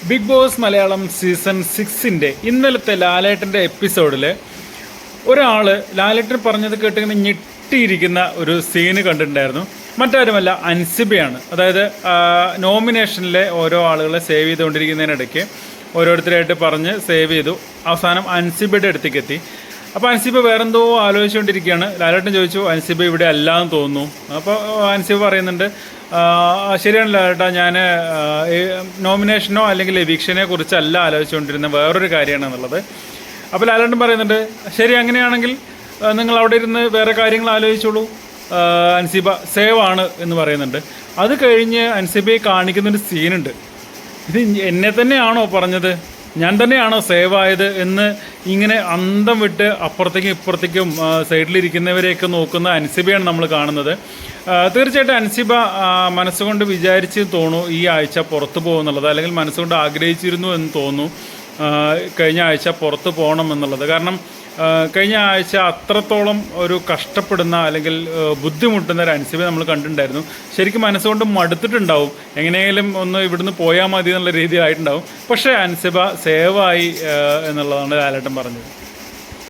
Big boss Malayalam season 6 ഇന്നലത്തെ ലാലേട്ടൻ്റെ എപ്പിസോഡിൽ ഒരാൾ ലാലേട്ടൻ പറഞ്ഞത് കേട്ടിങ്ങനെ ഞെട്ടിയിരിക്കുന്ന ഒരു സീന് കണ്ടിട്ടുണ്ടായിരുന്നു. മറ്റാരുമല്ല, അൻസിബയാണ്. അതായത് നോമിനേഷനിലെ ഓരോ ആളുകളെ സേവ് ചെയ്തുകൊണ്ടിരിക്കുന്നതിനിടയ്ക്ക് ഓരോരുത്തരായിട്ട് പറഞ്ഞ് സേവ് ചെയ്തു. അവസാനം അൻസിബയുടെ അടുത്തേക്ക് എത്തി. അപ്പോൾ അൻസിബ വേറെന്തോ ആലോചിച്ചുകൊണ്ടിരിക്കുകയാണ്. ലാലേട്ടൻ ചോദിച്ചു, അൻസിബ ഇവിടെ അല്ലാന്ന് തോന്നുന്നു. അപ്പോൾ അൻസിബ പറയുന്നുണ്ട്, ശരിയാണ് ലാലേട്ടാ, ഞാൻ നോമിനേഷനോ അല്ലെങ്കിൽ എവിക്ഷനെ കുറിച്ചല്ല ആലോചിച്ചുകൊണ്ടിരുന്ന വേറൊരു കാര്യമാണ് എന്നുള്ളത്. അപ്പോൾ ലാലേട്ടൻ പറയുന്നുണ്ട്, ശരി, അങ്ങനെയാണെങ്കിൽ നിങ്ങൾ അവിടെ ഇരുന്ന് വേറെ കാര്യങ്ങൾ ആലോചിച്ചോളൂ, അൻസിബ സേവ് ആണ് എന്ന് പറയുന്നുണ്ട്. അത് കഴിഞ്ഞ് അൻസിബയെ കാണിക്കുന്നൊരു സീനുണ്ട്. ഇത് എന്നെ തന്നെയാണോ പറഞ്ഞത്, ഞാൻ തന്നെയാണോ സേവ് ആയത് എന്ന് ഇങ്ങനെ അന്തം വിട്ട് അപ്പുറത്തേക്കും ഇപ്പുറത്തേക്കും സൈഡിലിരിക്കുന്നവരെയൊക്കെ നോക്കുന്ന അൻസിബയാണ് നമ്മൾ കാണുന്നത്. തീർച്ചയായിട്ടും അൻസിബ മനസ്സുകൊണ്ട് വിചാരിച്ച് തോന്നുന്നു ഈ ആഴ്ച പുറത്തു പോകുന്നുള്ളത്, അല്ലെങ്കിൽ മനസ്സുകൊണ്ട് ആഗ്രഹിച്ചിരുന്നു എന്ന് തോന്നുന്നു കഴിഞ്ഞ ആഴ്ച പുറത്ത് പോകണം എന്നുള്ളത്. കാരണം കഴിഞ്ഞ ആഴ്ച അത്രത്തോളം ഒരു കഷ്ടപ്പെടുന്ന അല്ലെങ്കിൽ ബുദ്ധിമുട്ടുന്ന ഒരു അൻസിബ നമ്മൾ കണ്ടിട്ടുണ്ടായിരുന്നു. ശരിക്കും മനസ്സുകൊണ്ട് മടുത്തിട്ടുണ്ടാവും, എങ്ങനെയെങ്കിലും ഒന്ന് ഇവിടുന്ന് പോയാൽ മതി എന്നുള്ള രീതിയിലായിട്ടുണ്ടാവും. പക്ഷേ അൻസിബ സേവായി എന്നുള്ളതാണ് ലാലേട്ടൻ പറഞ്ഞത്.